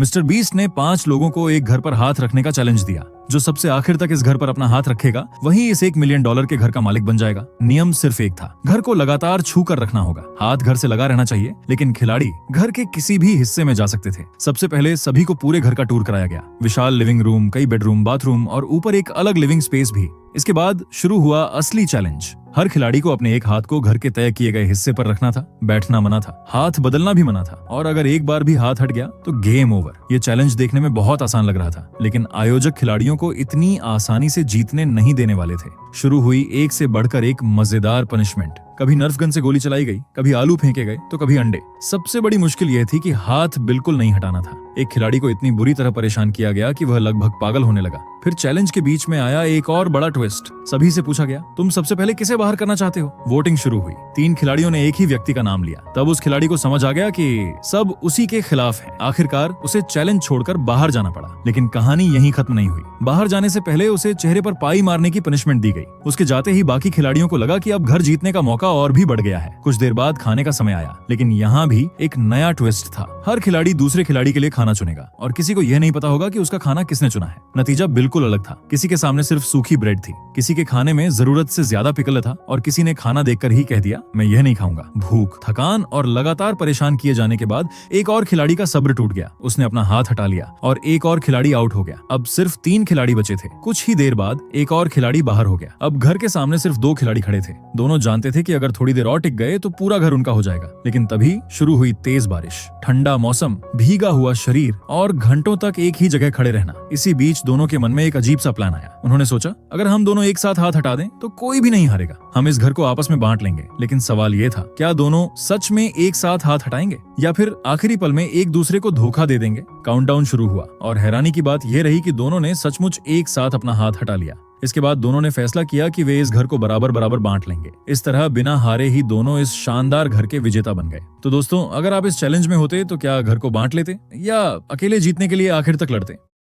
Mister beast ने 5 लोगों को एक घर पर हाथ रखने का चैलेंज दिया। जो सबसे आखिर तक इस घर पर अपना हाथ रखेगा वही इस $1 मिलियन के घर का मालिक बन जाएगा। नियम सिर्फ एक था, घर को लगातार छू कर रखना होगा। हाथ घर से लगा रहना चाहिए, लेकिन खिलाड़ी घर के किसी भी हिस्से में जा सकते थे। सबसे पहले सभी को पूरे घर का टूर कराया गया। विशाल लिविंग रूम, कई बेडरूम, बाथरूम और ऊपर एक अलग लिविंग स्पेस भी। इसके बाद शुरू हुआ असली चैलेंज। हर खिलाड़ी को अपने एक हाथ को घर के तय किए गए हिस्से पर रखना था। बैठना मना था, हाथ बदलना भी मना था, और अगर एक बार भी हाथ हट गया तो गेम ओवर। ये चैलेंज देखने में बहुत आसान लग रहा था, लेकिन आयोजक खिलाड़ियों को इतनी आसानी से जीतने नहीं देने वाले थे। शुरू हुई एक से बढ़कर एक मजेदार पनिशमेंट। कभी नर्फ गन से गोली चलाई गई, कभी आलू फेंके गए, तो कभी अंडे। सबसे बड़ी मुश्किल यह थी कि हाथ बिल्कुल नहीं हटाना था। एक खिलाड़ी को इतनी बुरी तरह परेशान किया गया कि वह लगभग पागल होने लगा। फिर चैलेंज के बीच में आया एक और बड़ा ट्विस्ट। सभी से पूछा गया, तुम सबसे पहले किसे बाहर करना चाहते हो? वोटिंग शुरू हुई। 3 खिलाड़ियों ने एक ही व्यक्ति का नाम लिया। तब उस खिलाड़ी को समझ आ गया कि सब उसी के खिलाफ है। आखिरकार उसे चैलेंज छोड़कर बाहर जाना पड़ा। लेकिन कहानी यहीं खत्म नहीं हुई। बाहर जाने से पहले उसे चेहरे पर पाई मारने की पनिशमेंट दी गई। उसके जाते ही बाकी खिलाड़ियों को लगा कि अब घर जीतने का मौका और भी बढ़ गया है। कुछ देर बाद खाने का समय आया, लेकिन यहाँ भी एक नया ट्विस्ट था। हर खिलाड़ी दूसरे खिलाड़ी के लिए खाना चुनेगा, और किसी को यह नहीं पता होगा कि उसका खाना किसने चुना है। नतीजा बिल्कुल अलग था। किसी के सामने सिर्फ सूखी ब्रेड थी, किसी के खाने में जरूरत से ज्यादा पिकल था, और किसी ने खाना देखकर ही कह दिया, मैं यह नहीं खाऊंगा। भूख, थकान और लगातार परेशान किए जाने के बाद एक और खिलाड़ी का सब्र टूट गया। उसने अपना हाथ हटा लिया और एक और खिलाड़ी आउट हो गया। अब सिर्फ 3 खिलाड़ी बचे थे। कुछ ही देर बाद एक और खिलाड़ी बाहर हो गया। अब घर के सामने सिर्फ 2 खिलाड़ी खड़े थे। दोनों जानते थे कि अगर थोड़ी देर और टिक गए तो पूरा घर उनका हो जाएगा। लेकिन तभी शुरू हुई तेज बारिश, ठंडा मौसम, भीगा हुआ शरीर और घंटों तक एक ही जगह खड़े रहना। इसी बीच दोनों के मन में एक अजीब सा प्लान आया। उन्होंने सोचा, अगर हम दोनों एक साथ हाथ हटा दें तो कोई भी नहीं हारेगा। हम इस घर को आपस में बांट लेंगे। लेकिन सवाल ये था, क्या दोनों सच में एक साथ हाथ हटाएंगे या फिर आखिरी पल में एक दूसरे को धोखा दे देंगे? काउंटडाउन शुरू हुआ, और हैरानी की बात यह रही कि दोनों ने सचमुच एक साथ अपना हाथ हटा लिया। इसके बाद दोनों ने फैसला किया कि वे इस घर को बराबर बराबर बांट लेंगे। इस तरह बिना हारे ही दोनों इस शानदार घर के विजेता बन गए। तो दोस्तों, अगर आप इस चैलेंज में होते तो क्या घर को बांट लेते या अकेले जीतने के लिए आखिर तक लड़ते?